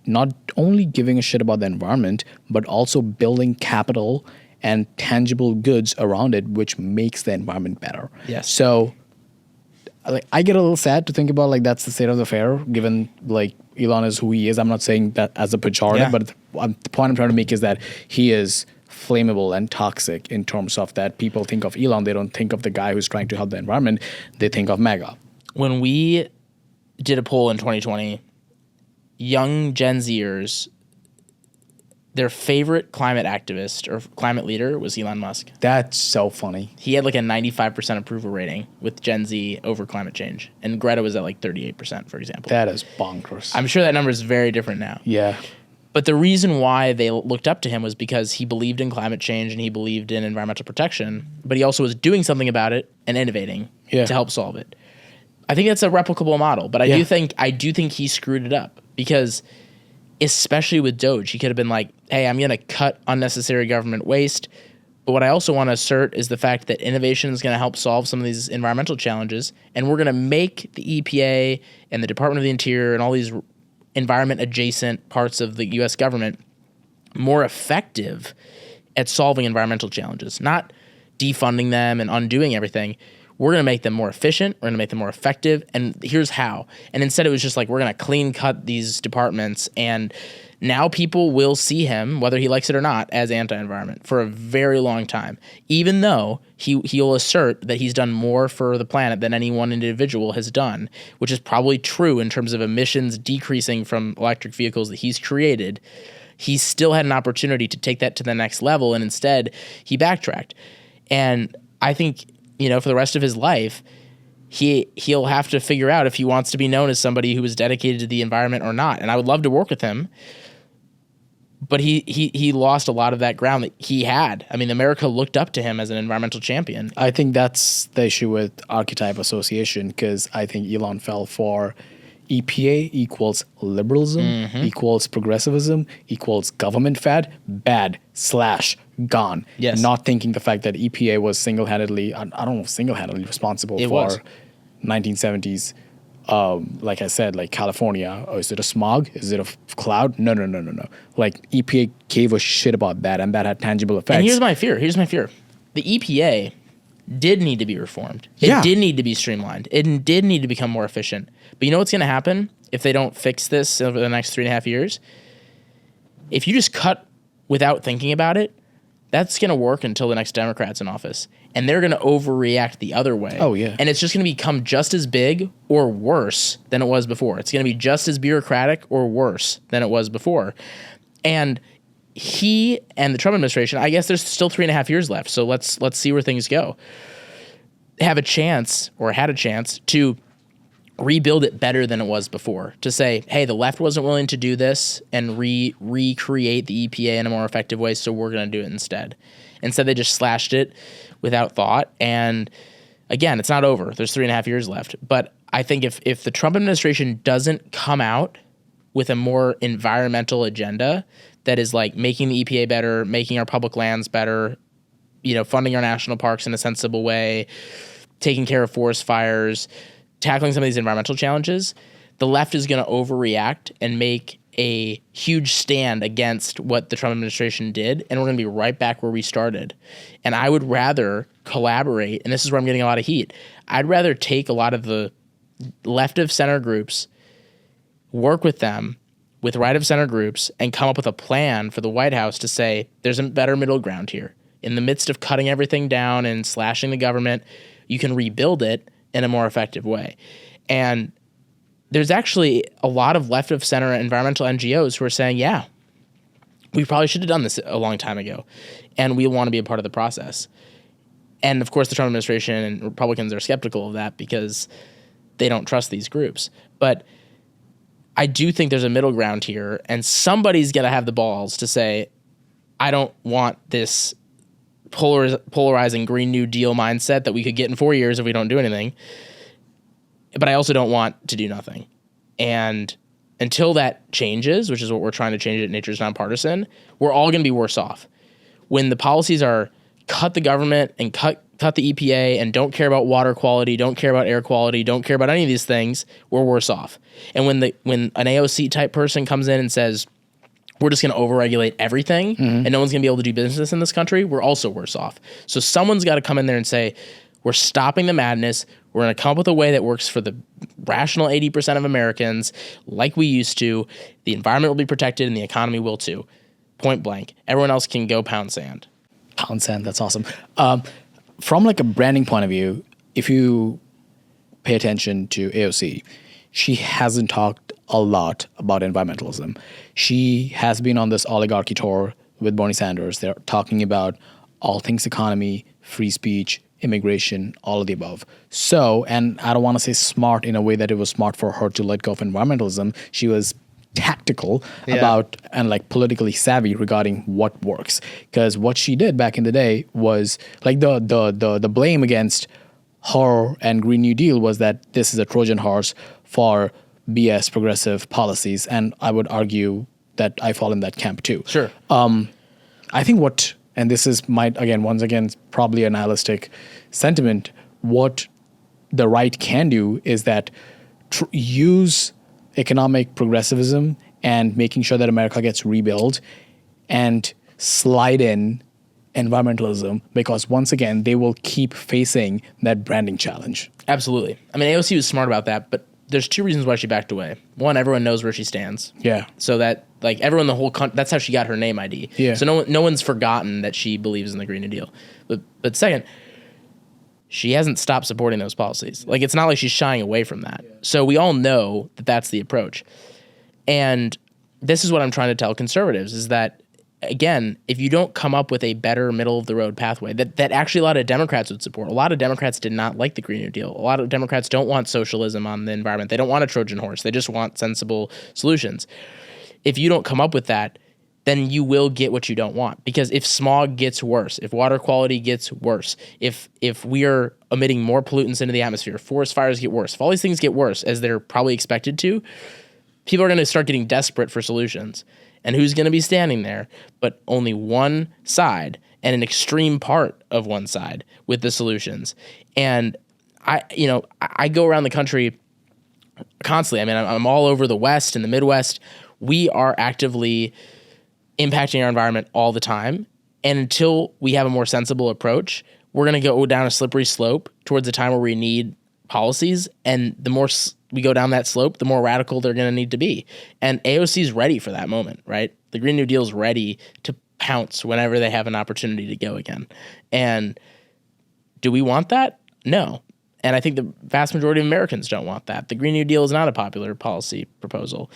not only giving a shit about the environment, but also building capital and tangible goods around it, which makes the environment better. Yes. So like I get a little sad to think about like that's the state of the affair, given like Elon is who he is. I'm not saying that as a pejorative, but the point I'm trying to make is that he is flammable and toxic in terms of that people think of Elon, they don't think of the guy who's trying to help the environment, they think of MAGA. When we did a poll in 2020, young Gen Zers, their favorite climate activist or climate leader was Elon Musk. That's so funny. He had like a 95% approval rating with Gen Z over climate change. And Greta was at like 38%, for example. That is bonkers. I'm sure that number is very different now. Yeah. But the reason why they looked up to him was because he believed in climate change and he believed in environmental protection, but he also was doing something about it and innovating to help solve it. I think that's a replicable model, but I do think he screwed it up because especially with Doge, he could have been like, hey, I'm going to cut unnecessary government waste. But what I also want to assert is the fact that innovation is going to help solve some of these environmental challenges. And we're going to make the EPA and the Department of the Interior and all these environment adjacent parts of the U.S. government more effective at solving environmental challenges, not defunding them and undoing everything. We're going to make them more efficient. We're going to make them more effective. And here's how. And instead it was just like, we're going to clean cut these departments. And now people will see him, whether he likes it or not, as anti-environment for a very long time, even though he'll assert that he's done more for the planet than any one individual has done, which is probably true in terms of emissions decreasing from electric vehicles that he's created. He still had an opportunity to take that to the next level. And instead he backtracked. And I think, for the rest of his life, he'll have to figure out if he wants to be known as somebody who is dedicated to the environment or not. And I would love to work with him, but he lost a lot of that ground that he had. I mean, America looked up to him as an environmental champion. I think that's the issue with archetype association, because I think Elon fell for EPA equals liberalism, equals progressivism, equals government fad, bad, / gone. Yes. Not thinking the fact that EPA was single-handedly responsible for 1970s, like I said, like California. Oh, is it a smog? Is it a cloud? No. Like EPA gave a shit about that, and that had tangible effects. And here's my fear. The EPA did need to be reformed. It did need to be streamlined. It did need to become more efficient. But you know what's going to happen if they don't fix this over the next 3.5 years? If you just cut without thinking about it, that's going to work until the next Democrat's in office. And they're going to overreact the other way. Oh, yeah. And it's just going to become just as big or worse than it was before. It's going to be just as bureaucratic or worse than it was before. And he and the Trump administration, I guess there's still 3.5 years left, so let's see where things go, had a chance to rebuild it better than it was before, to say, hey, the left wasn't willing to do this and recreate the EPA in a more effective way, so we're going to do it instead. Instead, they just slashed it without thought. And again, it's not over. There's 3.5 years left. But I think if the Trump administration doesn't come out with a more environmental agenda that is like making the EPA better, making our public lands better, funding our national parks in a sensible way, taking care of forest fires, tackling some of these environmental challenges, the left is going to overreact and make a huge stand against what the Trump administration did, and we're going to be right back where we started. And I would rather collaborate, and this is where I'm getting a lot of heat, I'd rather take a lot of the left of center groups, work with them, with right of center groups, and come up with a plan for the White House to say, there's a better middle ground here. In the midst of cutting everything down and slashing the government, you can rebuild it in a more effective way. And there's actually a lot of left of center environmental NGOs who are saying, yeah, we probably should have done this a long time ago, and we want to be a part of the process. And of course, the Trump administration and Republicans are skeptical of that because they don't trust these groups. But I do think there's a middle ground here, and somebody's got to have the balls to say, I don't want this polarizing Green New Deal mindset that we could get in 4 years if we don't do anything. But I also don't want to do nothing. And until that changes, which is what we're trying to change at Nature's Nonpartisan, we're all going to be worse off. When the policies are cut the government and cut the EPA and don't care about water quality, don't care about air quality, don't care about any of these things, we're worse off. And when an AOC type person comes in and says, we're just going to overregulate everything and no one's going to be able to do business in this country, we're also worse off. So someone's got to come in there and say, We're stopping the madness. We're going to come up with a way that works for the rational 80% of Americans like we used to. The environment will be protected and the economy will too. Point blank. Everyone else can go pound sand. Pound sand, that's awesome. From like a branding point of view, if you pay attention to AOC, she hasn't talked a lot about environmentalism. She has been on this oligarchy tour with Bernie Sanders. They're talking about all things economy, free speech, immigration, all of the above. So, and I don't want to say smart in a way that it was smart for her to let go of environmentalism. She was tactical about and like politically savvy regarding what works. Because what she did back in the day was like the blame against her and Green New Deal was that this is a Trojan horse for BS progressive policies. And I would argue that I fall in that camp too. Sure. I think what, and this is once again, probably a nihilistic sentiment, what the right can do is that use economic progressivism and making sure that America gets rebuilt and slide in environmentalism, because once again, they will keep facing that branding challenge. Absolutely. I mean, AOC was smart about that, but there's two reasons why she backed away. One, everyone knows where she stands. Yeah. So that like everyone, the whole that's how she got her name ID. Yeah. So no one's forgotten that she believes in the Green New Deal. But second, she hasn't stopped supporting those policies. Like it's not like she's shying away from that. Yeah. So we all know that that's the approach. And this is what I'm trying to tell conservatives is that, again, if you don't come up with a better middle of the road pathway that actually a lot of Democrats would support. A lot of Democrats did not like the Green New Deal. A lot of Democrats don't want socialism on the environment. They don't want a Trojan horse. They just want sensible solutions. If you don't come up with that, then you will get what you don't want. Because if smog gets worse, if water quality gets worse, if we are emitting more pollutants into the atmosphere, forest fires get worse, if all these things get worse, as they're probably expected to, people are going to start getting desperate for solutions. And who's going to be standing there but only one side and an extreme part of one side with the solutions? And I go around the country constantly. I mean, I'm all over the West and the Midwest. We are actively impacting our environment all the time. And until we have a more sensible approach, we're going to go down a slippery slope towards a time where we need policies. And the more we go down that slope, the more radical they're going to need to be. And AOC is ready for that moment, right? The Green New Deal is ready to pounce whenever they have an opportunity to go again. And do we want that? No. And I think the vast majority of Americans don't want that. The Green New Deal is not a popular policy proposal,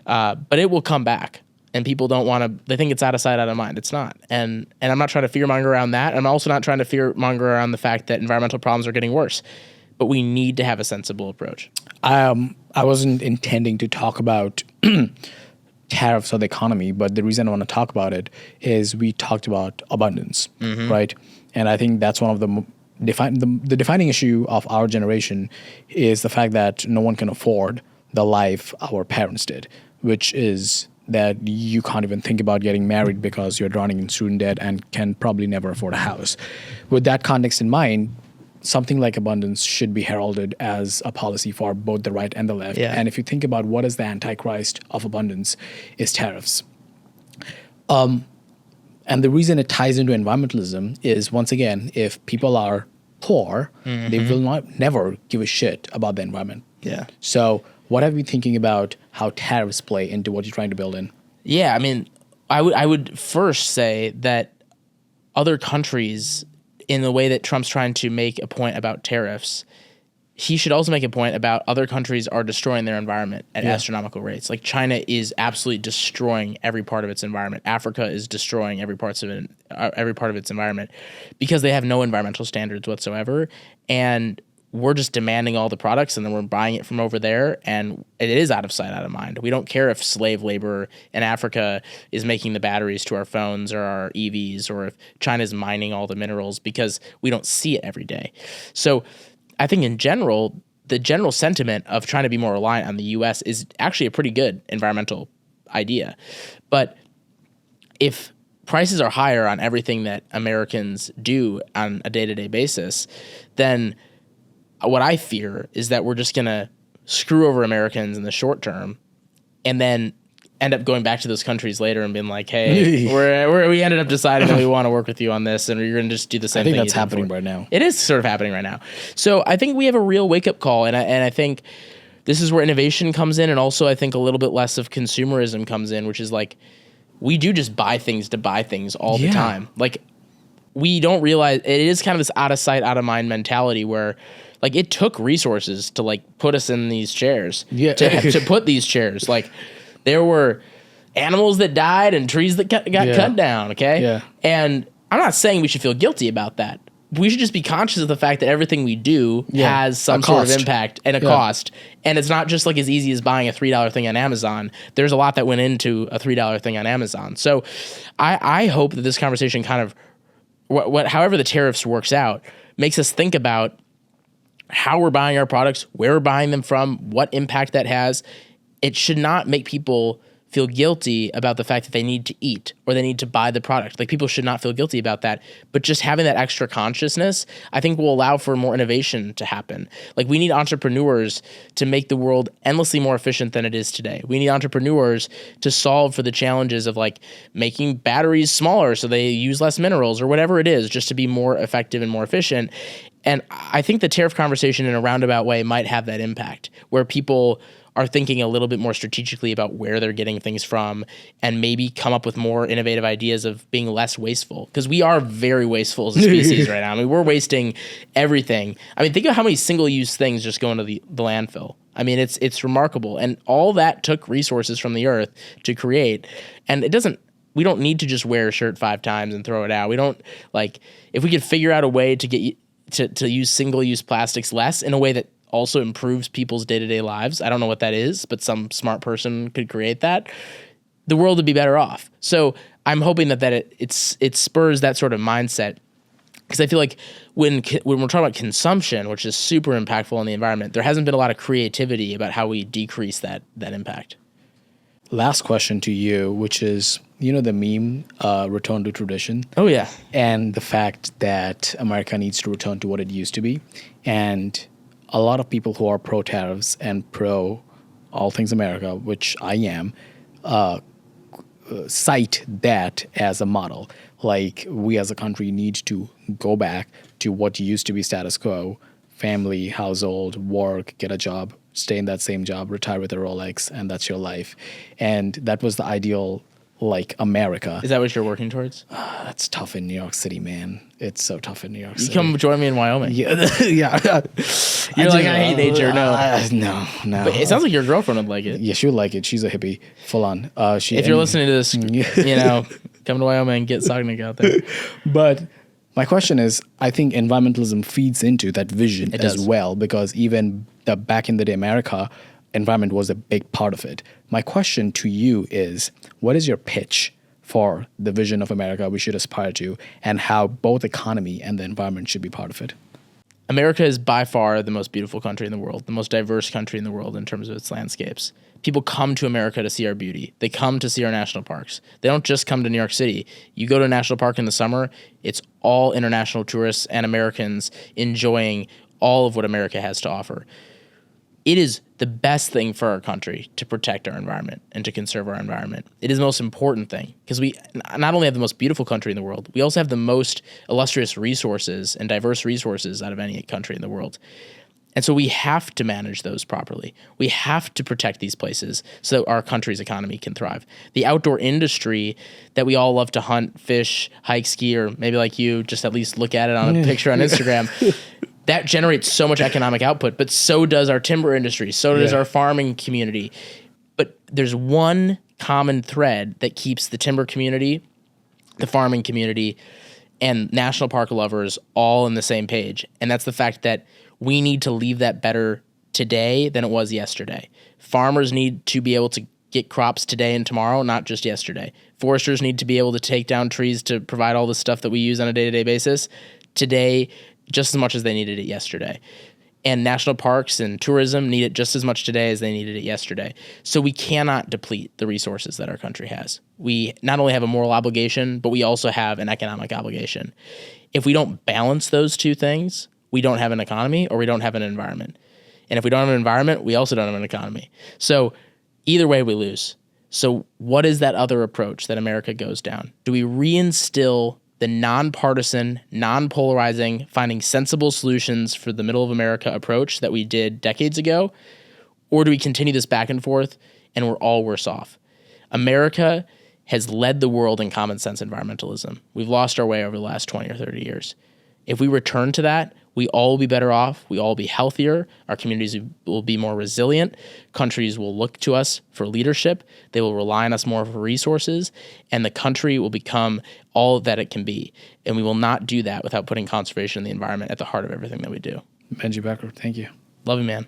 but it will come back. And people don't want to, they think it's out of sight, out of mind. It's not. And I'm not trying to fearmonger around that. I'm also not trying to fearmonger around the fact that environmental problems are getting worse. But we need to have a sensible approach. I wasn't intending to talk about tariffs or the economy, but the reason I want to talk about it is we talked about abundance, right? And I think that's one of the defining issue of our generation is the fact that no one can afford the life our parents did, which is that you can't even think about getting married because you're drowning in student debt and can probably never afford a house. With that context in mind, something like abundance should be heralded as a policy for both the right and the left. Yeah. And if you think about what is the antichrist of abundance, is tariffs. And the reason it ties into environmentalism is, once again, if people are poor, they will never give a shit about the environment. Yeah. So what have you thinking about how tariffs play into what you're trying to build in? Yeah, I mean, I would first say that other countries, in the way that Trump's trying to make a point about tariffs, he should also make a point about other countries are destroying their environment at astronomical rates. Like China is absolutely destroying every part of its environment. Africa is destroying every part of its environment because they have no environmental standards whatsoever. And we're just demanding all the products and then we're buying it from over there, and it is out of sight, out of mind. We don't care if slave labor in Africa is making the batteries to our phones or our EVs, or if China's mining all the minerals, because we don't see it every day. So I think in general, the general sentiment of trying to be more reliant on the US is actually a pretty good environmental idea. But if prices are higher on everything that Americans do on a day-to-day basis, then what I fear is that we're just going to screw over Americans in the short term, and then end up going back to those countries later and being like, hey, we ended up deciding that we want to work with you on this, and you're going to just do the same thing. I think that's happening right now. It is sort of happening right now. So I think we have a real wake-up call, and I think this is where innovation comes in, and also I think a little bit less of consumerism comes in, which is like, we do just buy things to buy things all the time. Like, we don't realize, it is kind of this out of sight, out of mind mentality where, like, it took resources to, like, put us in these chairs, to put these chairs. Like, there were animals that died and trees that got cut down, okay? Yeah. And I'm not saying we should feel guilty about that. We should just be conscious of the fact that everything we do has some sort of impact and a cost. And it's not just like as easy as buying a $3 thing on Amazon. There's a lot that went into a $3 thing on Amazon. So I hope that this conversation kind of, however the tariffs works out, makes us think about how we're buying our products, where we're buying them from, what impact that has. It should not make people feel guilty about the fact that they need to eat or they need to buy the product. Like, people should not feel guilty about that. But just having that extra consciousness, I think, will allow for more innovation to happen. Like, we need entrepreneurs to make the world endlessly more efficient than it is today. We need entrepreneurs to solve for the challenges of, like, making batteries smaller so they use less minerals or whatever it is, just to be more effective and more efficient. And I think the tariff conversation in a roundabout way might have that impact, where people are thinking a little bit more strategically about where they're getting things from and maybe come up with more innovative ideas of being less wasteful. Because we are very wasteful as a species right now. I mean, we're wasting everything. I mean, think of how many single-use things just go into the landfill. I mean, it's remarkable. And all that took resources from the earth to create. And we don't need to just wear a shirt 5 times and throw it out. We don't, like, if we could figure out a way to get to use single-use plastics less in a way that also improves people's day-to-day lives. I don't know what that is, but some smart person could create that. The world would be better off. So I'm hoping that it spurs that sort of mindset, because I feel like when we're talking about consumption, which is super impactful on the environment, there hasn't been a lot of creativity about how we decrease that impact. Last question to you, which is, the meme, return to tradition. Oh, yeah. And the fact that America needs to return to what it used to be. And a lot of people who are pro-tariffs and pro all things America, which I am, cite that as a model. Like, we as a country need to go back to what used to be status quo: family, household, work, get a job, stay in that same job, retire with a Rolex, and that's your life. And that was the ideal, like, America. Is that what you're working towards? That's tough in New York City, man. It's so tough in New York City. You come join me in Wyoming. Yeah. Yeah. You're like, I hate nature. No. But it sounds like your girlfriend would like it. Yeah, she would like it. She's a hippie, full on. If you're listening to this, come to Wyoming and get Sagnik out there. But my question is, I think environmentalism feeds into that vision as well, because even back in the day, America, environment was a big part of it. My question to you is, what is your pitch for the vision of America we should aspire to, and how both economy and the environment should be part of it? America is by far the most beautiful country in the world, the most diverse country in the world in terms of its landscapes. People come to America to see our beauty. They come to see our national parks. They don't just come to New York City. You go to a national park in the summer, it's all international tourists and Americans enjoying all of what America has to offer. It is the best thing for our country to protect our environment and to conserve our environment. It is the most important thing, because we not only have the most beautiful country in the world, we also have the most illustrious resources and diverse resources out of any country in the world. And so we have to manage those properly. We have to protect these places so that our country's economy can thrive. The outdoor industry that we all love to hunt, fish, hike, ski, or maybe like you, just at least look at it on a picture on Instagram, that generates so much economic output, but so does our timber industry, so does our farming community. But there's one common thread that keeps the timber community, the farming community, and national park lovers all on the same page, and that's the fact that we need to leave that better today than it was yesterday. Farmers need to be able to get crops today and tomorrow, not just yesterday. Foresters need to be able to take down trees to provide all the stuff that we use on a day-to-day basis today, just as much as they needed it yesterday. And national parks and tourism need it just as much today as they needed it yesterday. So we cannot deplete the resources that our country has. We not only have a moral obligation, but we also have an economic obligation. If we don't balance those two things, we don't have an economy or we don't have an environment. And if we don't have an environment, we also don't have an economy. So either way, we lose. So what is that other approach that America goes down? Do we reinstill the nonpartisan, non-polarizing, finding sensible solutions for the middle of America approach that we did decades ago? Or do we continue this back and forth and we're all worse off? America has led the world in common sense environmentalism. We've lost our way over the last 20 or 30 years. If we return to that, we all will be better off. We all will be healthier. Our communities will be more resilient. Countries will look to us for leadership. They will rely on us more for resources, and the country will become all that it can be. And we will not do that without putting conservation of the environment at the heart of everything that we do. Benji Backer, thank you. Love you, man.